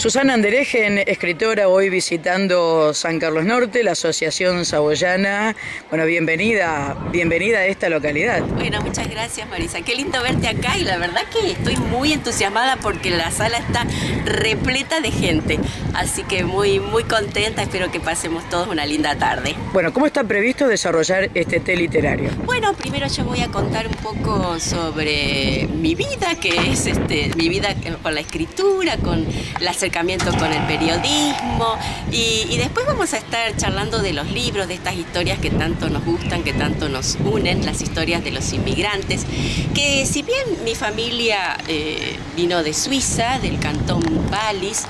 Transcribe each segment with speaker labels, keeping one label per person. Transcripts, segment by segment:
Speaker 1: Susana Anderejen, escritora, hoy visitando San Carlos Norte, la Asociación Saboyana. Bueno, bienvenida a esta localidad.
Speaker 2: Bueno, muchas gracias, Marisa. Qué lindo verte acá y la verdad que estoy muy entusiasmada porque la sala está repleta de gente. Así que muy contenta, espero que pasemos todos una linda tarde.
Speaker 1: Bueno, ¿cómo está previsto desarrollar este té literario?
Speaker 2: Bueno, primero yo voy a contar un poco sobre mi vida, que es mi vida con la escritura, con el acercamiento con el periodismo y después vamos a estar charlando de los libros, de estas historias que tanto nos gustan, que tanto nos unen, las historias de los inmigrantes, que si bien mi familia vino de Suiza, del cantón Wallis,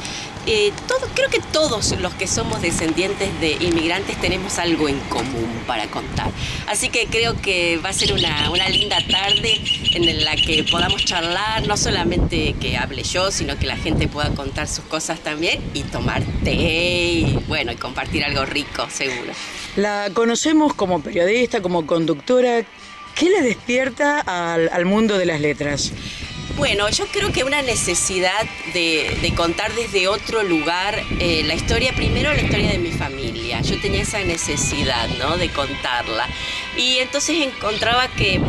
Speaker 2: creo que todos los que somos descendientes de inmigrantes tenemos algo en común para contar. Así que creo que va a ser una linda tarde en la que podamos charlar, no solamente que hable yo, sino que la gente pueda contar sus cosas también y tomar té y bueno, y compartir algo rico, seguro.
Speaker 1: La conocemos como periodista, como conductora. ¿Qué le despierta al mundo de las letras?
Speaker 2: Bueno, yo creo que una necesidad de contar desde otro lugar la historia, primero la historia de mi familia. Yo tenía esa necesidad, ¿no?, de contarla. Y entonces encontraba que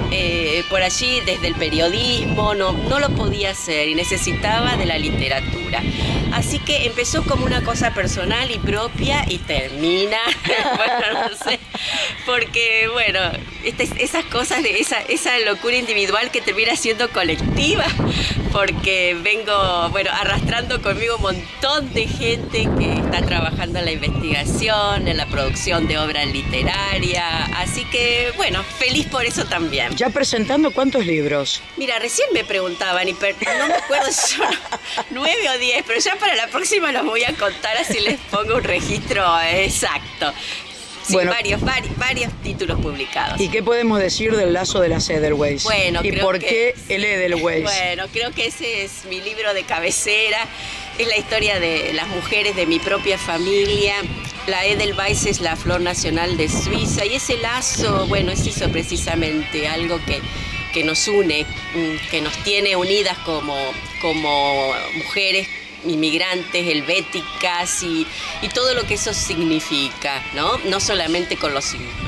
Speaker 2: por allí, desde el periodismo, no lo podía hacer y necesitaba de la literatura. Así que empezó como una cosa personal y propia y termina, bueno, no sé, porque, bueno, esas cosas, de esa locura individual que termina siendo colectiva, porque vengo, bueno, arrastrando conmigo un montón de gente que está trabajando en la investigación, en la producción de obra literaria, así que, bueno, feliz por eso también.
Speaker 1: ¿Ya presentando cuántos libros?
Speaker 2: Mira, recién me preguntaban, y no me acuerdo si son 9 o 10, pero ya para la próxima los voy a contar, así les pongo un registro exacto. Sí, bueno, varios títulos publicados.
Speaker 1: ¿Y qué podemos decir del lazo de las Edelweiss?
Speaker 2: Bueno,
Speaker 1: ¿y por qué el Edelweiss?
Speaker 2: Bueno, creo que ese es mi libro de cabecera. Es la historia de las mujeres de mi propia familia. La Edelweiss es la flor nacional de Suiza y ese lazo, bueno, es eso precisamente, algo que nos une, que nos tiene unidas como mujeres inmigrantes, helvéticas y todo lo que eso significa, ¿no? No solamente con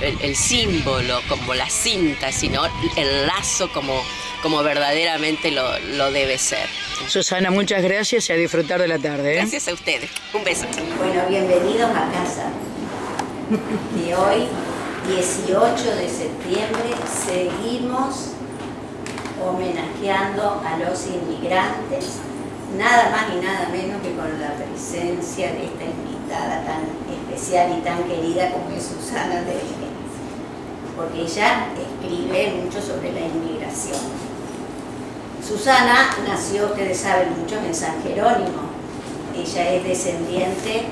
Speaker 2: el símbolo, como la cinta, sino el lazo como verdaderamente lo debe ser.
Speaker 1: Susana, muchas gracias y a disfrutar de la tarde.
Speaker 2: Gracias a ustedes. Un beso.
Speaker 3: Bueno, bienvenidos a casa. De hoy, 18 de septiembre, seguimos homenajeando a los inmigrantes, nada más y nada menos que con la presencia de esta invitada tan especial y tan querida como es Susana Anderejen, porque ella escribe mucho sobre la inmigración. Susana nació, ustedes saben, muchos en San Jerónimo. Ella es descendiente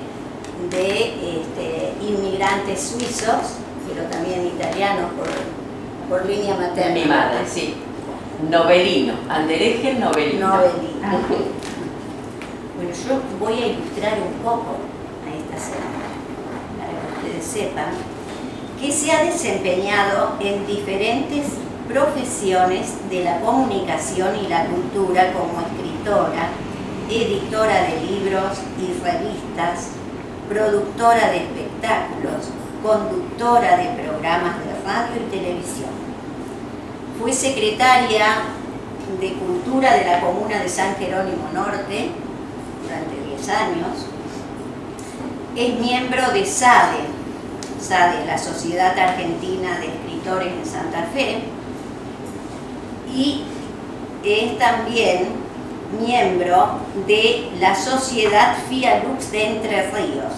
Speaker 3: de inmigrantes suizos, pero también italianos por línea materna.
Speaker 2: Mi madre, sí. Novelino, Anderejen Novelino.
Speaker 3: Bueno, yo voy a ilustrar un poco a esta señora, para que ustedes sepan que se ha desempeñado en diferentes profesiones de la comunicación y la cultura como escritora, editora de libros y revistas, productora de espectáculos, conductora de programas de radio y televisión. Fue secretaria de Cultura de la Comuna de San Jerónimo Norte durante 10 años. Es miembro de SADE, la Sociedad Argentina de Escritores en Santa Fe, y es también miembro de la Sociedad Fialux de Entre Ríos.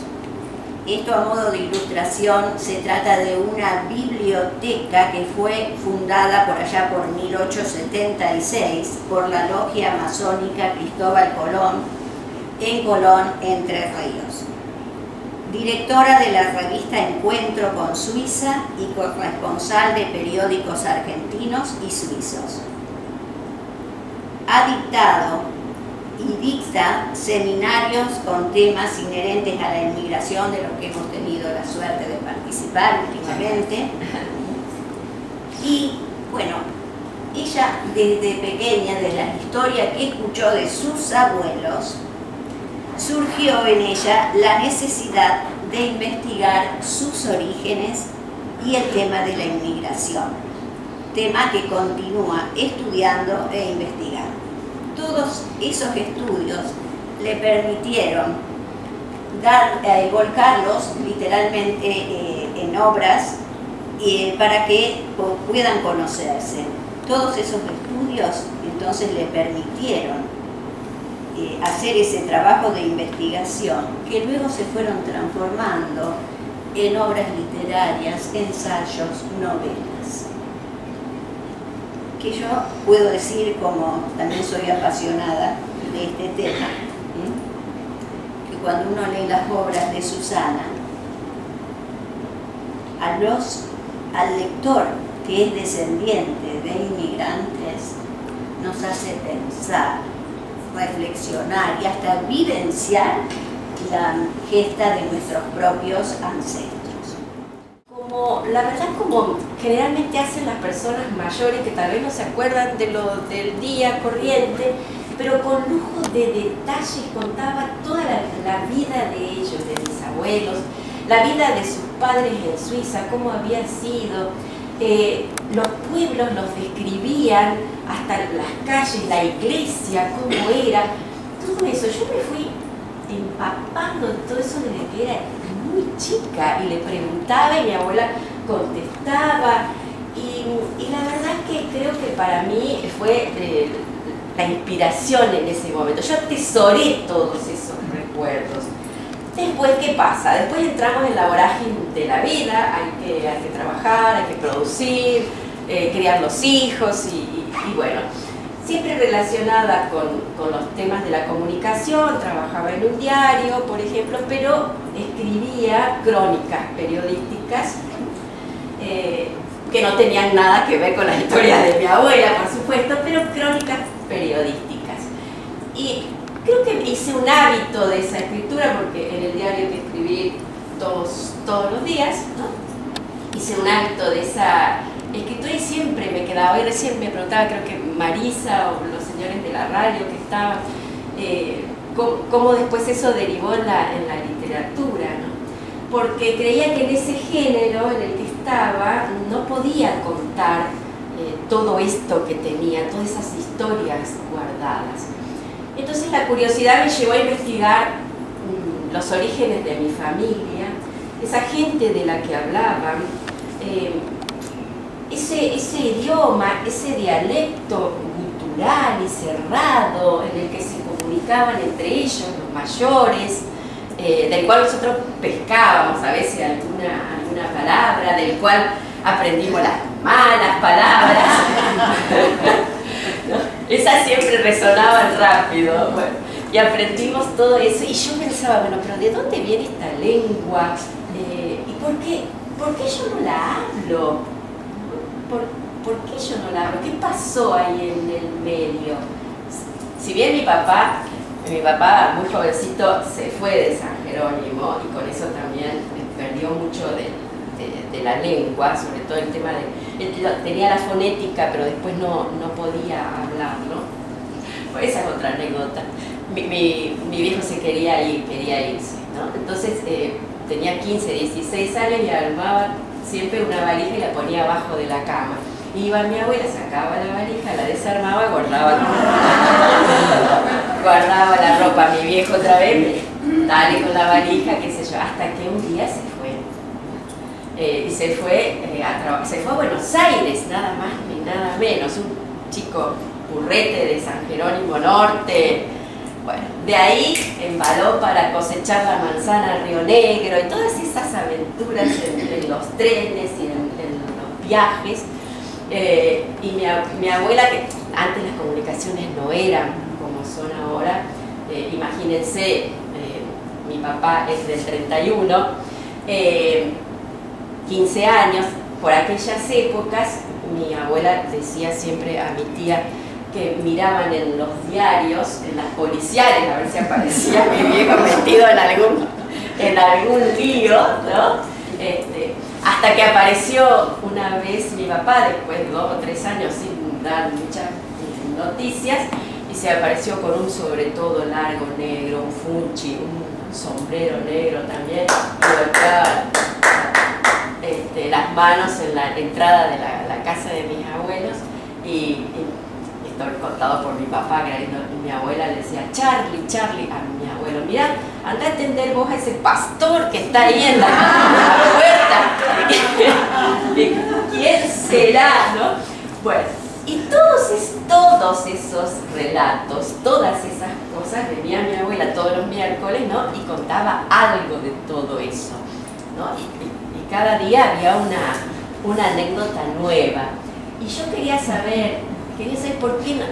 Speaker 3: Esto, a modo de ilustración, se trata de una biblioteca que fue fundada por allá por 1876 por la logia masónica Cristóbal Colón en Colón, Entre Ríos. Directora de la revista Encuentro con Suiza y corresponsal de periódicos argentinos y suizos. Ha dictado y dicta seminarios con temas inherentes a la inmigración, de los que hemos tenido la suerte de participar últimamente. Y bueno, ella desde pequeña, de la historia que escuchó de sus abuelos, surgió en ella la necesidad de investigar sus orígenes y el tema de la inmigración, tema que continúa estudiando e investigando. Todos esos estudios le permitieron volcarlos literalmente en obras para que puedan conocerse. Todos esos estudios entonces le permitieron hacer ese trabajo de investigación que luego se fueron transformando en obras literarias, ensayos, novelas. Que yo puedo decir, como también soy apasionada de este tema, que cuando uno lee las obras de Susana, al lector que es descendiente de inmigrantes, nos hace pensar, reflexionar y hasta vivenciar la gesta de nuestros propios ancestros.
Speaker 2: La verdad, como generalmente hacen las personas mayores que tal vez no se acuerdan del día corriente, pero con lujo de detalles contaba toda la vida de ellos, de mis abuelos, la vida de sus padres en Suiza, cómo había sido, los pueblos los describían, hasta las calles, la iglesia, cómo era, todo eso. Yo me fui empapando de todo eso desde que era muy chica y le preguntaba y mi abuela contestaba y la verdad que creo que para mí fue la inspiración en ese momento. Yo atesoré todos esos recuerdos. Después, ¿qué pasa? Después entramos en la vorágine de la vida, hay que trabajar, hay que producir, criar los hijos y bueno, siempre relacionada con los temas de la comunicación, trabajaba en un diario, por ejemplo, pero escribía crónicas periodísticas que no tenían nada que ver con la historia de mi abuela, por supuesto, pero crónicas periodísticas. Y creo que hice un hábito de esa escritura, porque en el diario que escribí todos los días, ¿no? Hice un hábito de esa escritura y siempre me quedaba. Y recién me preguntaba, creo que Marisa o los señores de la radio que estaban, cómo después eso derivó en la literatura, ¿no? Porque creía que en ese género en el que estaba no podía contar todo esto que tenía, todas esas historias guardadas. Entonces la curiosidad me llevó a investigar los orígenes de mi familia, esa gente de la que hablaban, ese idioma, ese dialecto gutural y cerrado en el que se comunicaban entre ellos, los mayores, del cual nosotros pescábamos a veces alguna palabra, del cual aprendimos las malas palabras. Esas siempre resonaban rápido, bueno, y aprendimos todo eso y yo pensaba, bueno, pero ¿de dónde viene esta lengua? ¿Y por qué yo no la hablo? ¿Por qué yo no la hablo? ¿Qué pasó ahí en el medio? Si bien mi papá muy jovencito se fue de San Jerónimo y con eso también perdió mucho de la lengua, sobre todo el tema tenía la fonética, pero después no podía hablar, ¿no? Pues esa es otra anécdota. Mi viejo se quería irse, ¿no? Entonces tenía 15, 16 años y armaba siempre una valija y la ponía abajo de la cama. Iba mi abuela, sacaba la valija, la desarmaba, guardaba la ropa. Mi viejo otra vez, dale con la valija, qué sé yo, hasta que un día se fue. Y se fue a Buenos Aires, nada más ni nada menos, un chico burrete de San Jerónimo Norte. Bueno, de ahí embaló para cosechar la manzana al Río Negro y todas esas aventuras en los trenes y en los viajes. Y mi abuela, que antes las comunicaciones no eran como son ahora, imagínense, mi papá es del 31, 15 años, por aquellas épocas, mi abuela decía siempre a mi tía que miraban en los diarios, en las policiales, a ver si aparecía mi viejo metido en algún lío, ¿no? Hasta que apareció una vez mi papá, después de 2 o 3 años sin dar muchas noticias, y se apareció con un sobretodo largo negro, un funchi, un sombrero negro también, y golpeaba las manos en la entrada de la casa de mis abuelos, y esto contado por mi papá, que mi abuela le decía, Charlie, Charlie, a mi abuelo, mirá, anda a atender vos a ese pastor que está ahí en la puerta. ¿Quién será, no? Bueno, y todos esos relatos, todas esas cosas, venía mi abuela todos los miércoles, ¿no? Y contaba algo de todo eso, ¿no? Y cada día había una anécdota nueva. Y yo quería saber por qué no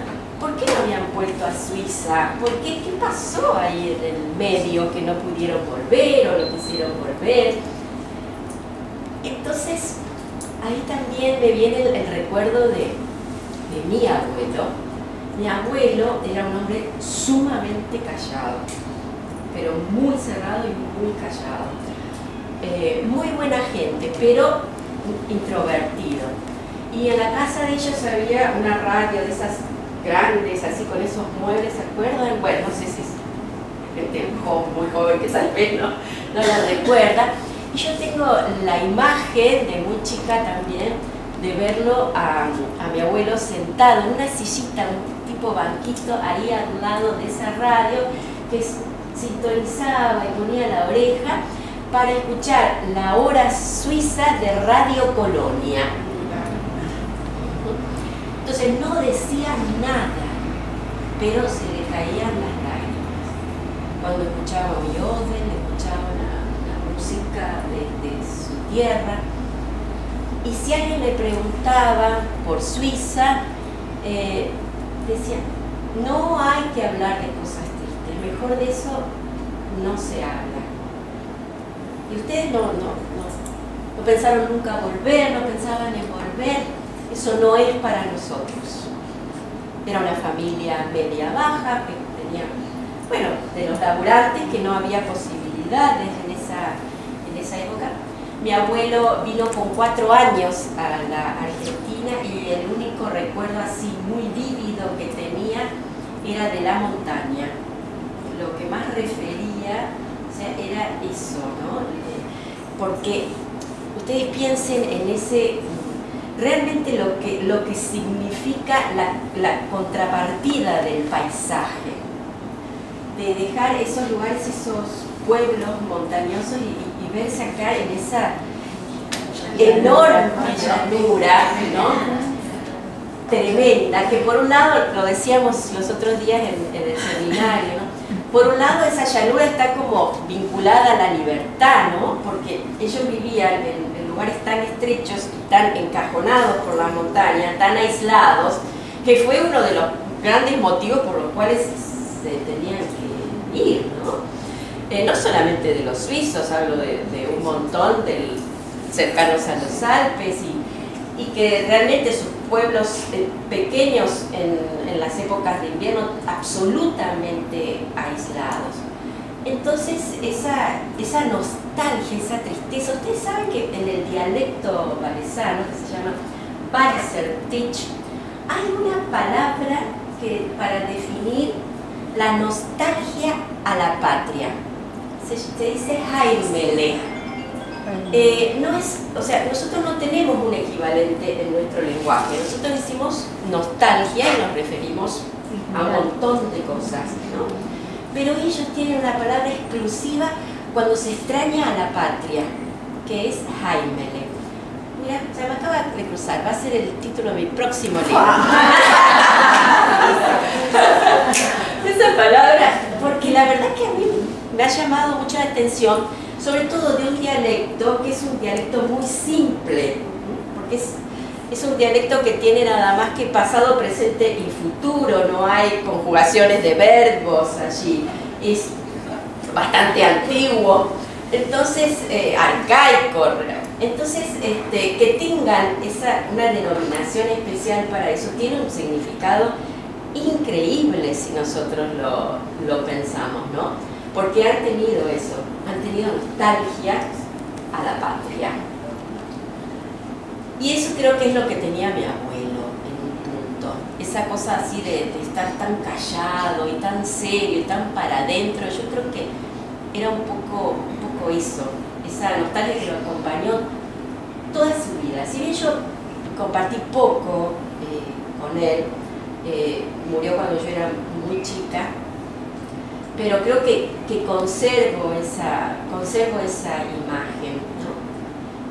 Speaker 2: habían vuelto a Suiza, qué pasó ahí en el medio, que no pudieron volver o no quisieron volver. Entonces, ahí también me viene el recuerdo de mi abuelo. Mi abuelo era un hombre sumamente callado, pero muy cerrado y muy callado. Muy buena gente, pero introvertido. Y en la casa de ellos había una radio de esas grandes, así con esos muebles, ¿se acuerdan? Bueno, no sé si es gente muy joven que tal vez no la recuerda. Y yo tengo la imagen de muy chica también, de verlo a mi abuelo sentado en una sillita, un tipo banquito ahí al lado de esa radio, que sintonizaba y ponía la oreja para escuchar la hora suiza de Radio Colonia. Entonces no decía nada, pero se le caían las lágrimas. Cuando escuchaba Beethoven, escuchaba la música de su tierra. Y si alguien le preguntaba por Suiza, decía, no hay que hablar de cosas tristes, mejor de eso no se habla. Y ustedes no pensaron nunca volver, no pensaban en volver. Eso no es para nosotros. Era una familia media baja, que tenía, bueno, de los laburantes, que no había posibilidades en esa época. Mi abuelo vino con 4 años a la Argentina y el único recuerdo así muy vívido que tenía era de la montaña. Lo que más refería, o sea, era eso, ¿no? Porque ustedes piensen en ese... realmente lo que significa la contrapartida del paisaje, de dejar esos lugares, esos pueblos montañosos y verse acá en esa enorme llanura, ¿no? Tremenda, que por un lado, lo decíamos los otros días en el seminario, ¿no? Por un lado esa llanura está como vinculada a la libertad, ¿no? Porque ellos vivían en lugares tan estrechos y tan encajonados por la montaña, tan aislados, que fue uno de los grandes motivos por los cuales se tenían que ir, ¿no? No solamente de los suizos, hablo de un montón cercanos a los Alpes y que realmente sus pueblos pequeños en las épocas de invierno absolutamente aislados. Entonces esa nostalgia, esa tristeza, ustedes saben que en el dialecto valesano, que se llama Walsertich, hay una palabra para definir la nostalgia a la patria. Se dice Heimele. No es, o sea, nosotros no tenemos un equivalente en nuestro lenguaje. Nosotros decimos nostalgia y nos referimos a un montón de cosas, ¿no? Pero ellos tienen una palabra exclusiva cuando se extraña a la patria, que es Heimele. Mira, se me acaba de cruzar, va a ser el título de mi próximo libro. Esa palabra, porque la verdad que a mí me ha llamado mucho la atención, sobre todo de un dialecto que es un dialecto muy simple, porque es un dialecto que tiene nada más que pasado, presente y futuro, no hay conjugaciones de verbos allí, es bastante antiguo, entonces arcaico. Entonces que tengan una denominación especial para eso tiene un significado increíble si nosotros lo pensamos, ¿no? Porque han tenido eso, han tenido nostalgia a la patria. Y eso creo que es lo que tenía mi abuelo en un punto. esa cosa así de estar tan callado y tan serio y tan para adentro, yo creo que era un poco eso, esa nostalgia que lo acompañó toda su vida. Si bien yo compartí poco con él, murió cuando yo era muy chica, pero creo que conservo esa imagen, ¿no?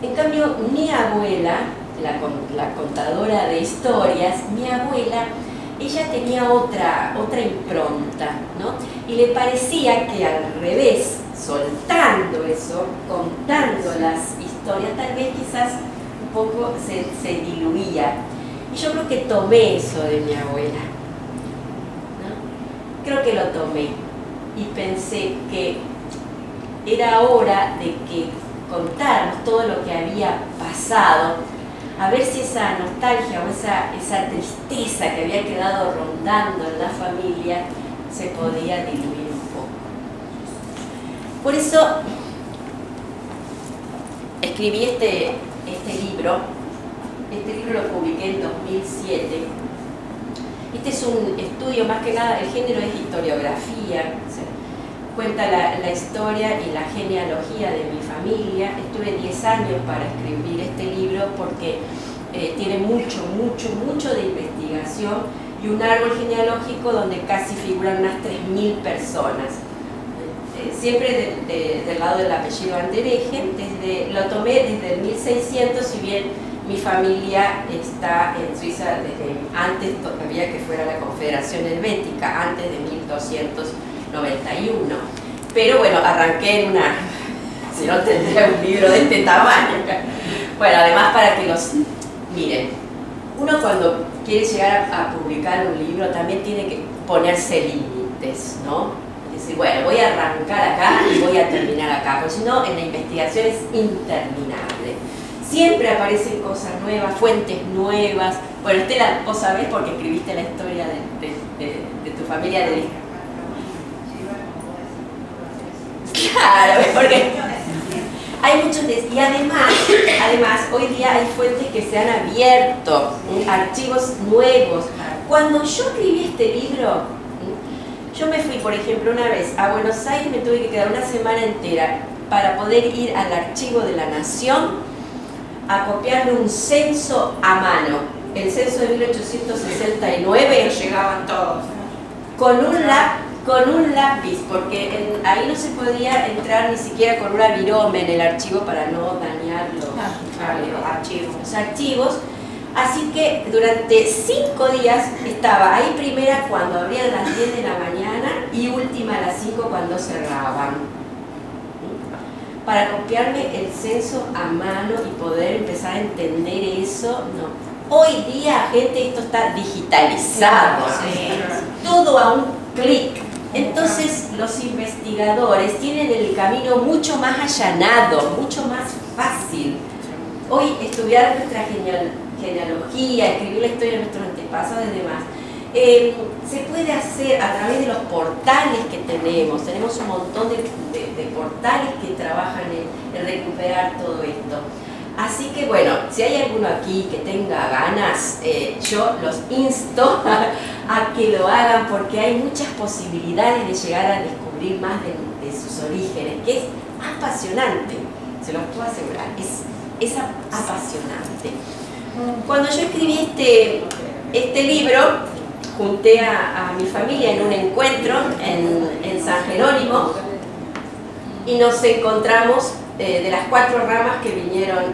Speaker 2: En cambio, mi abuela, la contadora de historias, mi abuela, ella tenía otra impronta, ¿no? Y le parecía que al revés, soltando eso, contando las historias, tal vez quizás un poco se diluía. Y yo creo que tomé eso de mi abuela, ¿no? Creo que lo tomé y pensé que era hora de que contarnos todo lo que había pasado, a ver si esa nostalgia o esa tristeza que había quedado rondando en la familia se podía diluir un poco. Por eso escribí este libro. Este libro lo publiqué en 2007. Este es un estudio, más que nada, el género es historiografía. O sea, cuenta la historia y la genealogía de mi familia. Estuve 10 años para escribir este libro porque tiene mucho de investigación y un árbol genealógico donde casi figuran unas 3.000 personas. Siempre del lado del apellido Andereje. Lo tomé desde el 1600, si bien mi familia está en Suiza desde antes todavía que fuera la Confederación Helvética, antes de 1291. Pero bueno, arranqué en una... Si no tendría un libro de este tamaño. Bueno, además para que los... Miren, uno cuando quiere llegar a publicar un libro también tiene que ponerse límites, ¿no? Es decir, bueno, voy a arrancar acá y voy a terminar acá, porque si no, en la investigación es interminable. Siempre aparecen cosas nuevas, fuentes nuevas. Bueno, Estela, vos sabés porque escribiste la historia de tu familia de... Claro, porque hay muchos... Y además, hoy día hay fuentes que se han abierto, archivos nuevos. Cuando yo escribí este libro, yo me fui, por ejemplo, una vez a Buenos Aires, me tuve que quedar una semana entera para poder ir al Archivo de la Nación a copiarle un censo a mano, el censo de 1869.
Speaker 4: Llegaban todos.
Speaker 2: Con un lápiz, porque ahí no se podía entrar ni siquiera con una virome en el archivo para no dañar los archivos. Así que durante 5 días estaba ahí primera cuando abrían las 10 de la mañana y última a las 5 cuando cerraban, para copiarme el censo a mano y poder empezar a entender eso. No. Hoy día, gente, esto está digitalizado, todo a un clic. Entonces los investigadores tienen el camino mucho más allanado, mucho más fácil. Hoy estudiar nuestra genealogía, escribir la historia de nuestros antepasados y demás, se puede hacer a través de los portales que tenemos. Tenemos un montón de portales que trabajan en recuperar todo esto. Así que bueno, si hay alguno aquí que tenga ganas, yo los insto a que lo hagan, porque hay muchas posibilidades de llegar a descubrir más de sus orígenes, que es apasionante, se los puedo asegurar, es apasionante. Cuando yo escribí este libro, junté a mi familia en un encuentro en San Jerónimo y nos encontramos de las 4 ramas que vinieron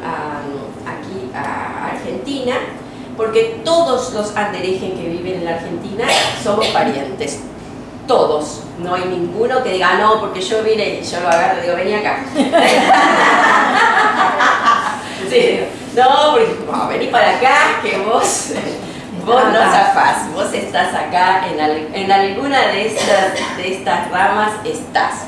Speaker 2: aquí a Argentina, porque todos los Andereje que viven en la Argentina somos parientes, todos, no hay ninguno que diga no, porque yo vine y yo lo agarro y digo vení acá. Sí, no, porque no, vení para acá que vos no zafás, vos estás acá en alguna de estas ramas estás.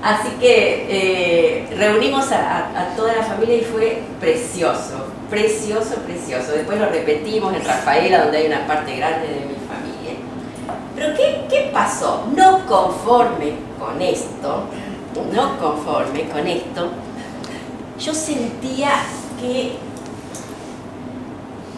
Speaker 2: Así que reunimos a toda la familia y fue precioso, precioso, precioso. Después lo repetimos en Rafaela, donde hay una parte grande de mi familia. Pero ¿qué pasó? No conforme con esto, yo sentía que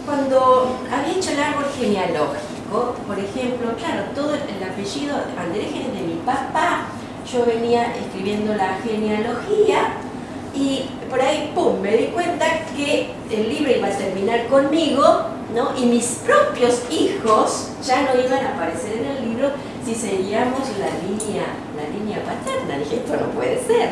Speaker 2: cuando había hecho el árbol genealógico México, por ejemplo, claro, todo el apellido Andereje es de mi papá. Yo venía escribiendo la genealogía y por ahí, pum, me di cuenta que el libro iba a terminar conmigo, ¿no? Y mis propios hijos ya no iban a aparecer en el libro si seguíamos la línea paterna. Dije, esto no puede ser.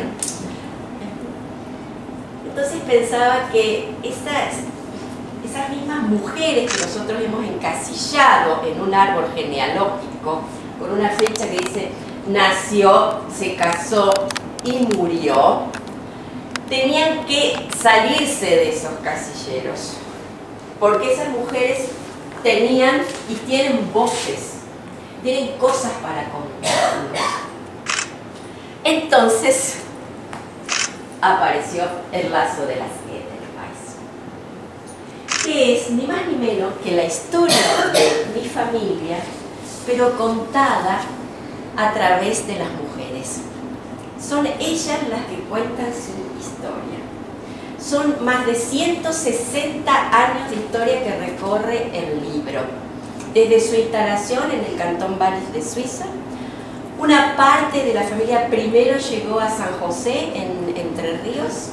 Speaker 2: Entonces pensaba que esas mismas mujeres que nosotros hemos encasillado en un árbol genealógico, con una fecha que dice nació, se casó y murió, tenían que salirse de esos casilleros, porque esas mujeres tenían y tienen voces, tienen cosas para contarnos. Entonces apareció el lazo de las Edelweiss, que es ni más ni menos que la historia de mi familia, pero contada a través de las mujeres. Son ellas las que cuentan su historia. Son más de 160 años de historia que recorre el libro, desde su instalación en el Cantón Valles de Suiza. Una parte de la familia primero llegó a San José, en Entre Ríos,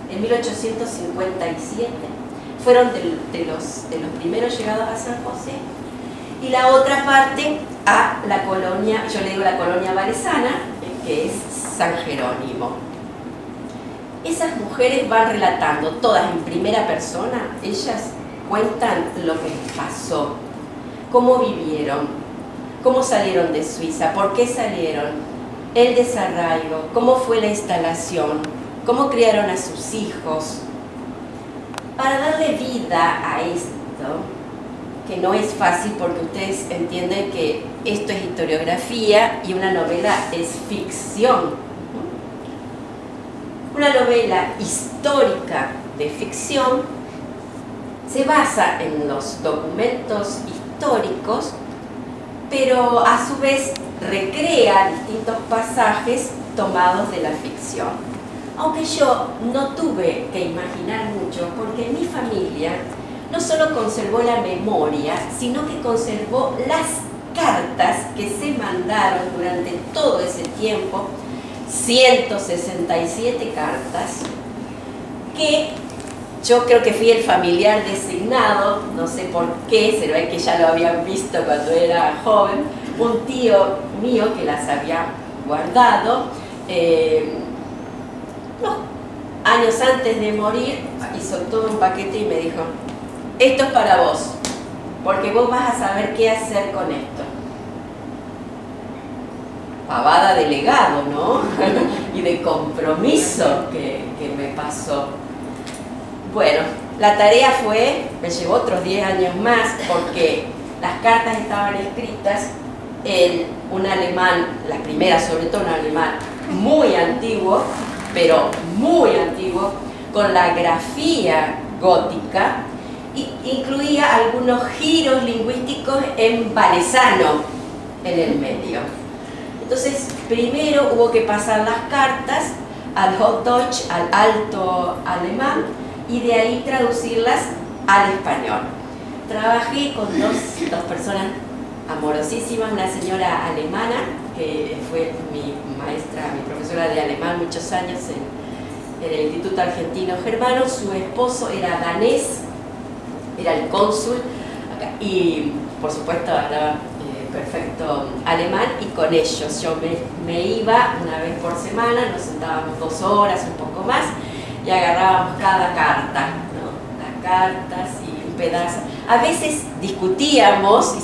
Speaker 2: en 1857. Fueron de los primeros llegados a San José. Y la otra parte a la colonia, yo le digo la colonia valesana, que es San Jerónimo. Esas mujeres van relatando, todas en primera persona, ellas cuentan lo que les pasó, cómo vivieron, cómo salieron de Suiza, por qué salieron, el desarraigo, cómo fue la instalación, cómo criaron a sus hijos. Para darle vida a esto, que no es fácil porque ustedes entienden que esto es historiografía y una novela es ficción. Una novela histórica de ficción se basa en los documentos históricos, pero a su vez recrea distintos pasajes tomados de la ficción. Aunque yo no tuve que imaginar mucho, porque mi familia no solo conservó la memoria, sino que conservó las cartas que se mandaron durante todo ese tiempo, 167 cartas, que yo creo que fui el familiar designado, no sé por qué, se ve que ya lo habían visto cuando era joven, un tío mío que las había guardado, años antes de morir, hizo todo un paquete y me dijo: esto es para vos, porque vos vas a saber qué hacer con esto. Pavada de legado, ¿no? Y de compromiso que me pasó. Bueno, la tarea fue, me llevó otros 10 años más, porque las cartas estaban escritas en un alemán, las primeras sobre todo en alemán, muy antiguo, pero muy antiguo, con la grafía gótica, y incluía algunos giros lingüísticos en valesano en el medio. Entonces, primero hubo que pasar las cartas al Hochdeutsch, al alto alemán, y de ahí traducirlas al español. Trabajé con dos personas amorosísimas, una señora alemana, que fue mi maestra, mi profesora de alemán muchos años en el Instituto Argentino Germano. Su esposo era danés, era el cónsul, y por supuesto hablaba perfecto alemán, y con ellos yo me iba una vez por semana, nos sentábamos 2 horas, un poco más, y agarrábamos cada carta, ¿no? Las cartas y un pedazo. A veces discutíamos, y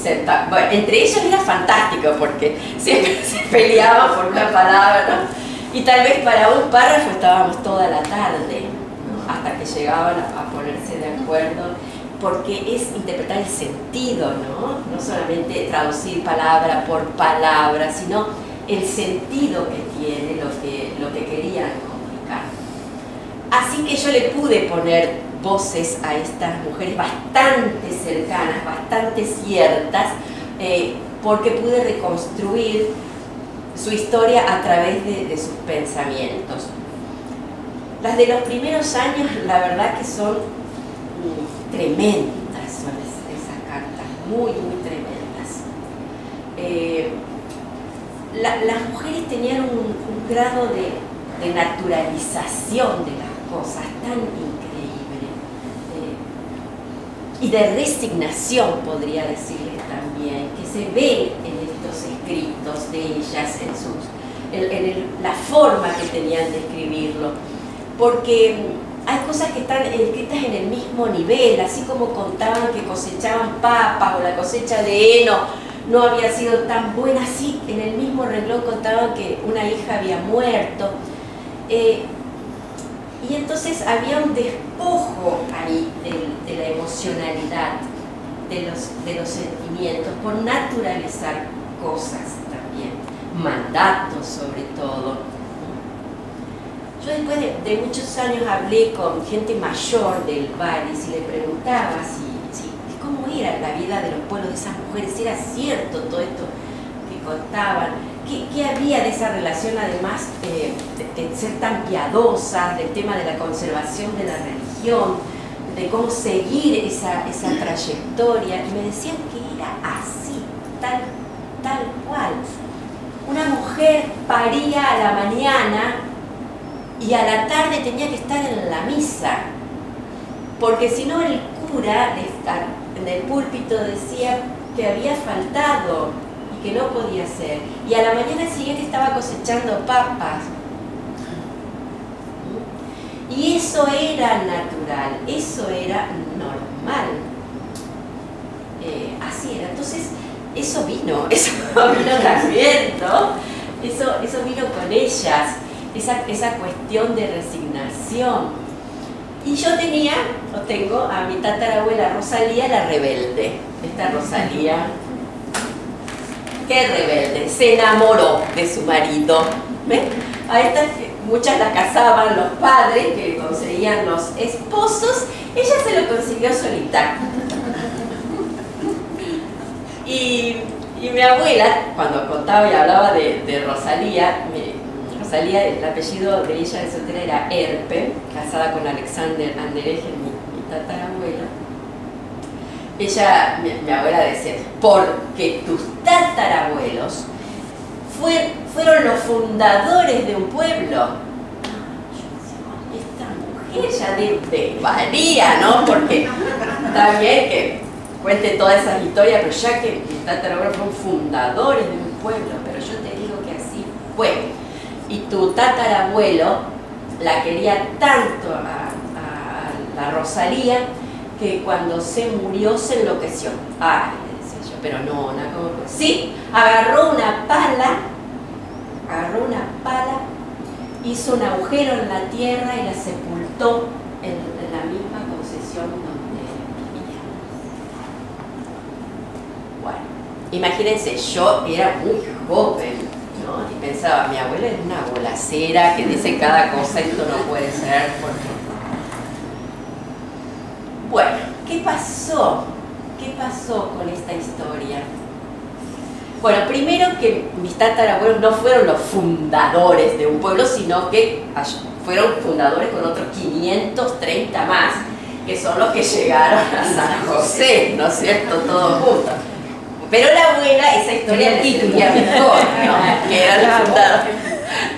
Speaker 2: bueno, entre ellos era fantástico porque siempre se peleaban por una palabra, ¿no? Y tal vez para un párrafo estábamos toda la tarde, ¿no? Hasta que llegaban a ponerse de acuerdo, porque es interpretar el sentido, ¿no? No solamente traducir palabra por palabra, sino el sentido que tiene lo que querían comunicar. Así que yo le pude poner voces a estas mujeres bastante cercanas, bastante ciertas, porque pude reconstruir su historia a través de sus pensamientos. Las de los primeros años, la verdad que son tremendas, son esas cartas, muy, muy tremendas. las mujeres tenían un grado de naturalización de las cosas tan increíble, y de resignación, podría decirles también, que se ve en estos escritos de ellas, en la forma que tenían de escribirlo, porque hay cosas que están escritas en el mismo nivel, así como contaban que cosechaban papas o la cosecha de heno no había sido tan buena, así en el mismo renglón contaban que una hija había muerto. Y entonces había un despojo ahí de la emocionalidad, de los sentimientos, por naturalizar cosas también, mandatos sobre todo. Yo después de muchos años hablé con gente mayor del Vallis y le preguntaba cómo era la vida de los pueblos de esas mujeres, si era cierto todo esto que contaban, qué había de esa relación, además de ser tan piadosas, del tema de la conservación de la religión, de cómo seguir esa trayectoria, y me decían que era así, tal cual. Una mujer paría a la mañana y a la tarde tenía que estar en la misa, porque si no el cura en el púlpito decía que había faltado y que no podía ser, y a la mañana siguiente estaba cosechando papas. Y eso era natural, eso era normal, así era. Entonces eso vino también, ¿no? Eso vino con ellas, esa cuestión de resignación. Y yo tengo a mi tatarabuela Rosalía la rebelde. Esta Rosalía, qué rebelde, se enamoró de su marido. ¿Ven? A estas muchas las casaban los padres que conseguían los esposos, ella se lo consiguió solita. Y mi abuela, cuando contaba y hablaba de Rosalía, Rosalía, el apellido de ella de soltera era Erpe, casada con Alexander Andereje, mi tatarabuela. Mi abuela decía, porque tus tatarabuelos fueron los fundadores de un pueblo. Yo decía, esta mujer ya varía, ¿no? Porque está bien que cuente todas esas historias, pero ya que mis tatarabuelos fueron fundadores de un pueblo, pero yo te digo que así fue. Y tu tatarabuelo la quería tanto a la Rosalía que cuando se murió se enloqueció. Ay, le decía yo, pero no, sí, agarró una pala, hizo un agujero en la tierra y la sepultó en la misma concesión donde vivía. Bueno, imagínense, yo era muy joven, ¿no? Y pensaba, mi abuela es una bolacera que dice cada cosa, esto no puede ser, porque... Bueno, ¿qué pasó? ¿Qué pasó con esta historia? Bueno, primero que mis tatarabuelos no fueron los fundadores de un pueblo, sino que fueron fundadores con otros 530 más, que son los que llegaron a San José, ¿no es cierto? Todos juntos. Pero la abuela, esa historia le servía mejor, ¿no? Que era la fundadora,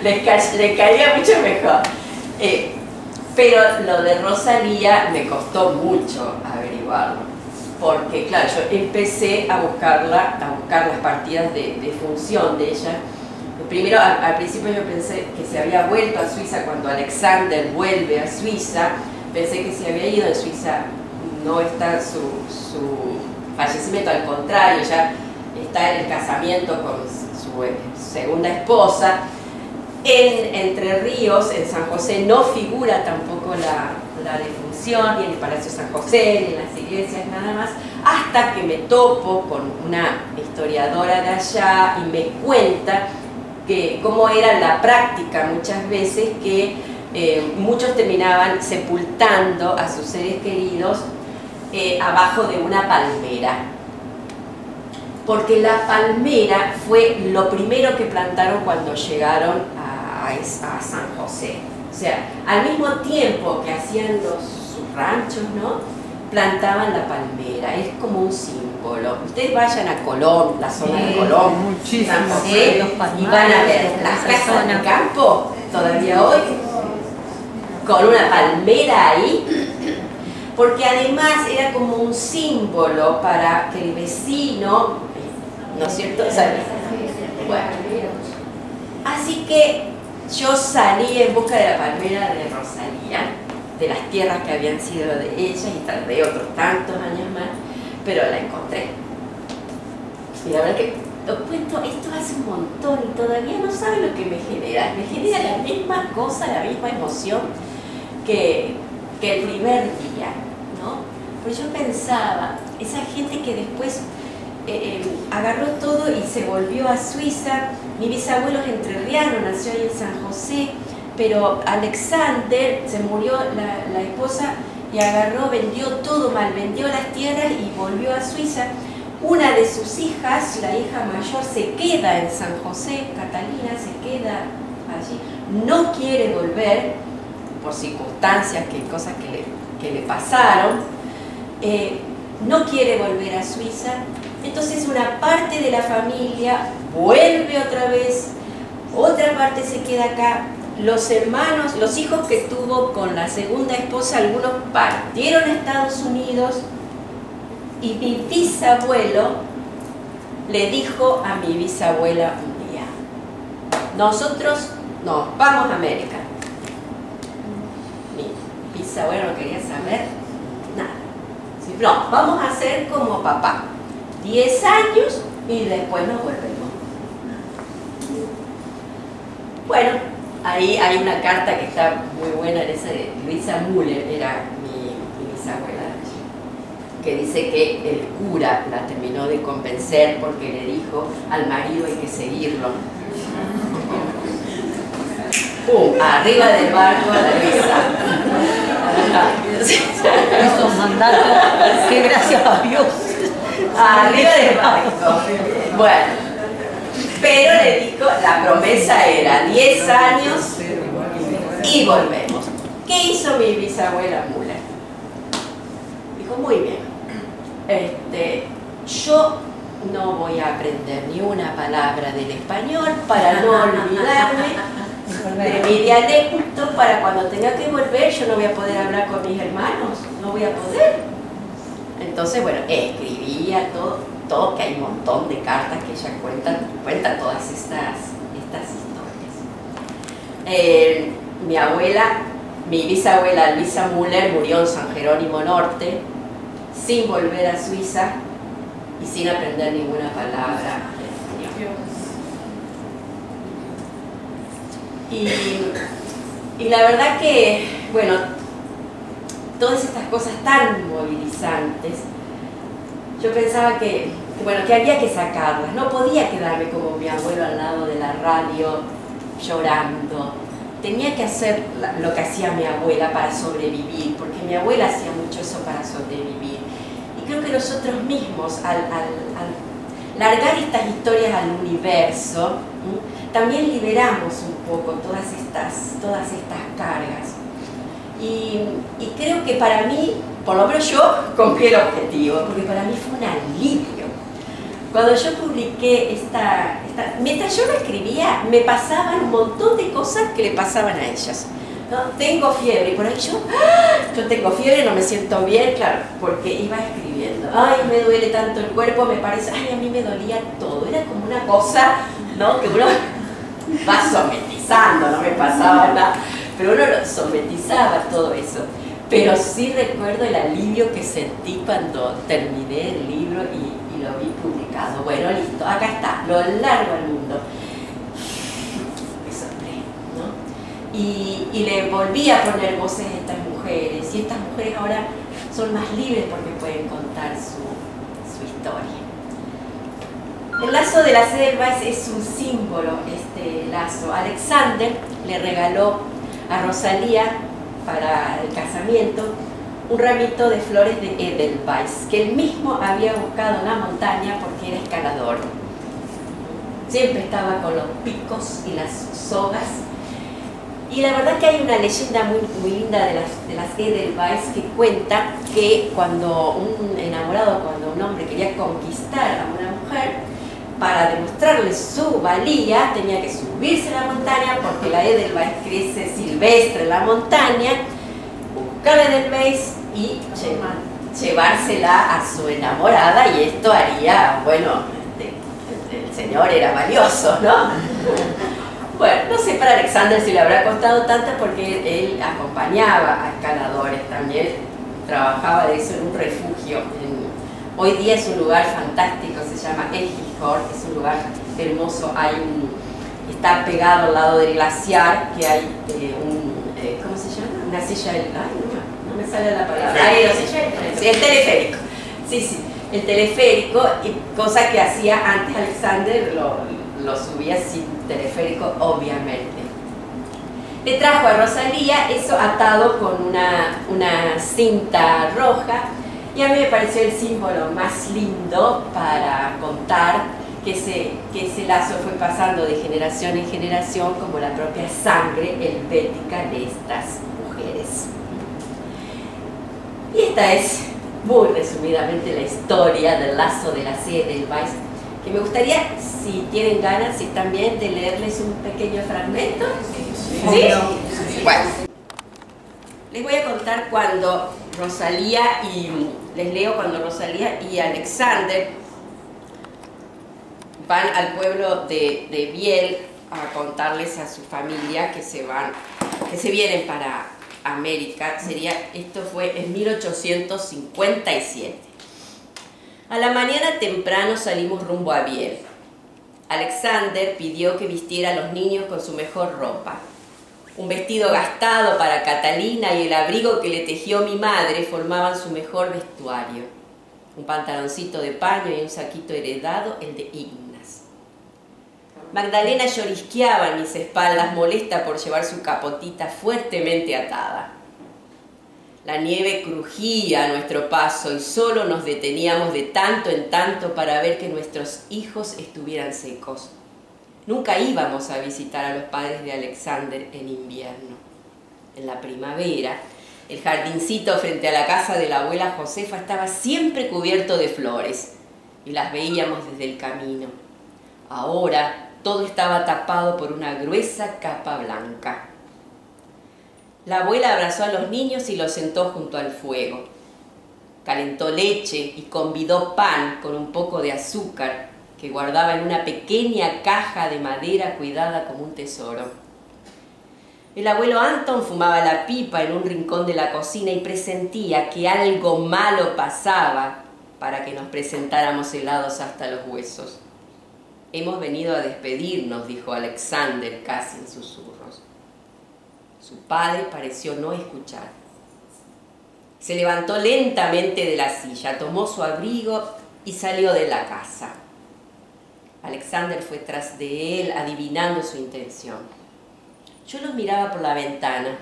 Speaker 2: le caía mucho mejor. Pero lo de Rosalía me costó mucho averiguarlo, porque claro, yo empecé a buscar las partidas de función de ella. Primero, al principio yo pensé que se había vuelto a Suiza. Cuando Alexander vuelve a Suiza, pensé que se había ido. En Suiza no está su fallecimiento, al contrario, ya está en el casamiento con su segunda esposa. En Entre Ríos, en San José, no figura tampoco la defunción, ni en el Palacio San José, ni en las iglesias, nada más, hasta que me topo con una historiadora de allá y me cuenta que cómo era la práctica muchas veces, que muchos terminaban sepultando a sus seres queridos abajo de una palmera, porque la palmera fue lo primero que plantaron cuando llegaron a San José. O sea, al mismo tiempo que hacían sus ranchos, ¿no?, plantaban la palmera. Es como un símbolo. símbolo. Ustedes vayan a Colón, la zona de Colón, San José, y van a ver las casas de campo, todavía hoy, con una palmera ahí, porque además era como un símbolo para que el vecino, ¿no es cierto? O sea, bueno, así que yo salí en busca de la palmera de Rosalía, de las tierras que habían sido de ella y tal vez otros tantos años más, pero la encontré. Y la verdad que lo cuento, esto hace un montón y todavía no saben lo que me genera la misma cosa, la misma emoción que el primer día, ¿no? Pues yo pensaba, esa gente que después agarró todo y se volvió a Suiza. Mi bisabuelo es entrerriano, nació ahí en San José, pero Alexander, se murió la esposa y agarró, vendió todo mal, vendió las tierras y volvió a Suiza. Una de sus hijas, la hija mayor, se queda en San José, Catalina se queda allí, no quiere volver por circunstancias, cosas que le pasaron, no quiere volver a Suiza. Entonces una parte de la familia vuelve otra vez, otra parte se queda acá. Los hermanos, los hijos que tuvo con la segunda esposa, algunos partieron a Estados Unidos y mi bisabuelo le dijo a mi bisabuela un día: nosotros nos vamos a América. Mi bisabuelo no quería saber nada. No, vamos a hacer como papá, 10 años y después nos volvemos. Bueno, ahí hay una carta que está muy buena, esa de Luisa Müller, era mi bisabuela, que dice que el cura la terminó de convencer porque le dijo al marido: hay que seguirlo. ¡Pum! Arriba del barco a la Luisa.
Speaker 4: Esos mandatos, que gracias a Dios.
Speaker 2: Arriba del barco. Bueno, pero le dijo, la promesa era 10 años y volvemos. ¿Qué hizo mi bisabuela Müller? Dijo: muy bien, yo no voy a aprender ni una palabra del español para no olvidarme de mi dialecto, para cuando tenga que volver yo no voy a poder hablar con mis hermanos, no voy a poder. Entonces, bueno, escribía todo, que hay un montón de cartas que ella cuenta todas estas historias. Mi bisabuela Luisa Müller murió en San Jerónimo Norte, sin volver a Suiza y sin aprender ninguna palabra de español. Y la verdad que, bueno, todas estas cosas tan movilizantes, yo pensaba que había que sacarlas. No podía quedarme como mi abuelo al lado de la radio llorando. Tenía que hacer lo que hacía mi abuela para sobrevivir, porque mi abuela hacía mucho eso para sobrevivir. Y creo que nosotros mismos, al largar estas historias al universo, también liberamos un poco todas estas cargas. Y creo que para mí, por lo menos yo cumplí el objetivo, porque para mí fue un alivio. Cuando yo publiqué mientras yo lo escribía, me pasaban un montón de cosas que le pasaban a ellas, ¿no? Tengo fiebre, y por ahí yo tengo fiebre, no me siento bien, claro, porque iba escribiendo. Ay, me duele tanto el cuerpo, me parece, ay, a mí me dolía todo. Era como una cosa, ¿no?, que uno va sometizando, no me pasaba nada, pero uno lo sometizaba todo eso. Pero sí recuerdo el alivio que sentí cuando terminé el libro y lo vi publicado. Bueno, listo, acá está, lo largo al mundo. Me soplé, ¿no? Y le volví a poner voces a estas mujeres, y estas mujeres ahora son más libres porque pueden contar su historia. El lazo de la selva es un símbolo, este lazo. Alexander le regaló a Rosalía para el casamiento un ramito de flores de Edelweiss, que él mismo había buscado en la montaña porque era escalador. Siempre estaba con los picos y las sogas. Y la verdad que hay una leyenda muy linda de las Edelweiss que cuenta que cuando un enamorado, cuando un hombre quería conquistar a una mujer, para demostrarle su valía tenía que subirse a la montaña, porque la Edelweiss crece silvestre en la montaña, buscar la Edelweiss y llevársela a su enamorada, y esto haría, bueno, el señor era valioso, ¿no? Bueno, no sé para Alexander si le habrá costado tanto, porque él acompañaba a escaladores también, trabajaba de eso en un refugio. Hoy día es un lugar fantástico, se llama Egilshort, es un lugar hermoso, está pegado al lado del glaciar, que hay ¿cómo se llama? Una silla, no me sale la palabra. Sí, el teleférico. Sí, el teleférico, cosa que hacía antes Alexander, lo subía sin teleférico, obviamente. Le trajo a Rosalía eso atado con una cinta roja, y a mí me pareció el símbolo más lindo para contar que ese lazo fue pasando de generación en generación como la propia sangre helvética de estas mujeres. Y esta es muy resumidamente la historia del lazo de las Edelweiss, que me gustaría, si tienen ganas, si también, de leerles un pequeño fragmento. ¿Sí? Bueno, les voy a contar cuando Rosalía cuando Rosalía y Alexander van al pueblo de Biel a contarles a su familia que se vienen para América. Esto fue en 1857. A la mañana temprano salimos rumbo a Biel. Alexander pidió que vistiera a los niños con su mejor ropa. Un vestido gastado para Catalina y el abrigo que le tejió mi madre formaban su mejor vestuario. Un pantaloncito de paño y un saquito heredado, el de Ignas. Magdalena llorisqueaba en mis espaldas, molesta por llevar su capotita fuertemente atada. La nieve crujía a nuestro paso y solo nos deteníamos de tanto en tanto para ver que nuestros hijos estuvieran secos. Nunca íbamos a visitar a los padres de Alexander en invierno. En la primavera, el jardincito frente a la casa de la abuela Josefa estaba siempre cubierto de flores y las veíamos desde el camino. Ahora todo estaba tapado por una gruesa capa blanca. La abuela abrazó a los niños y los sentó junto al fuego. Calentó leche y convidó pan con un poco de azúcar que guardaba en una pequeña caja de madera cuidada como un tesoro. El abuelo Anton fumaba la pipa en un rincón de la cocina y presentía que algo malo pasaba para que nos presentáramos helados hasta los huesos. Hemos venido a despedirnos, dijo Alexander casi en susurros. Su padre pareció no escuchar. Se levantó lentamente de la silla, tomó su abrigo y salió de la casa. Alexander fue tras de él, adivinando su intención. Yo los miraba por la ventana.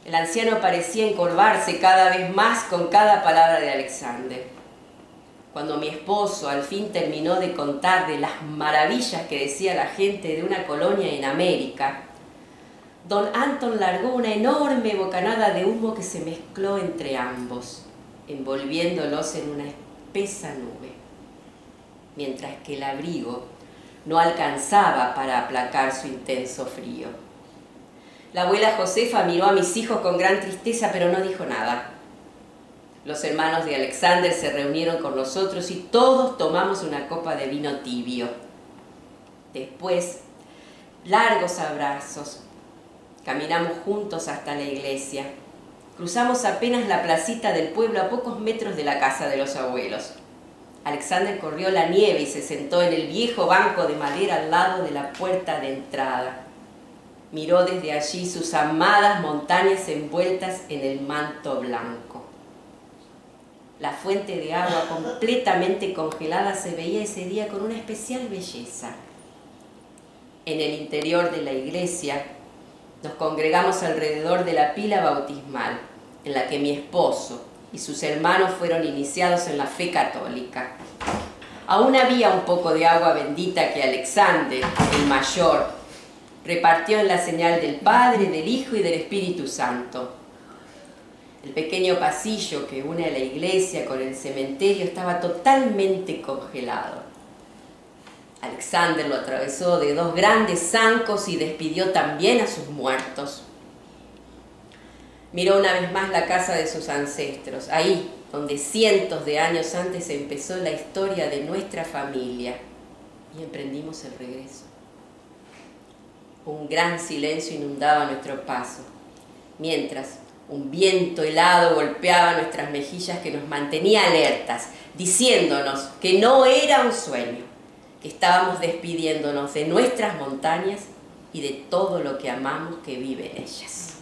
Speaker 2: El anciano parecía encorvarse cada vez más con cada palabra de Alexander. Cuando mi esposo al fin terminó de contar de las maravillas que decía la gente de una colonia en América, don Anton largó una enorme bocanada de humo que se mezcló entre ambos, envolviéndolos en una espesa nube, mientras que el abrigo no alcanzaba para aplacar su intenso frío. La abuela Josefa miró a mis hijos con gran tristeza, pero no dijo nada. Los hermanos de Alexander se reunieron con nosotros y todos tomamos una copa de vino tibio. Después, largos abrazos. Caminamos juntos hasta la iglesia. Cruzamos apenas la placita del pueblo a pocos metros de la casa de los abuelos. Alexander corrió la nieve y se sentó en el viejo banco de madera al lado de la puerta de entrada. Miró desde allí sus amadas montañas envueltas en el manto blanco. La fuente de agua completamente congelada se veía ese día con una especial belleza. En el interior de la iglesia nos congregamos alrededor de la pila bautismal, en la que mi esposo y sus hermanos fueron iniciados en la fe católica. Aún había un poco de agua bendita que Alexander, el mayor, repartió en la señal del Padre, del Hijo y del Espíritu Santo. El pequeño pasillo que une a la iglesia con el cementerio estaba totalmente congelado. Alexander lo atravesó de 2 grandes zancos y despidió también a sus muertos. Miró una vez más la casa de sus ancestros, ahí donde cientos de años antes empezó la historia de nuestra familia, y emprendimos el regreso. Un gran silencio inundaba nuestro paso, mientras un viento helado golpeaba nuestras mejillas que nos mantenía alertas, diciéndonos que no era un sueño, que estábamos despidiéndonos de nuestras montañas y de todo lo que amamos que vive en ellas.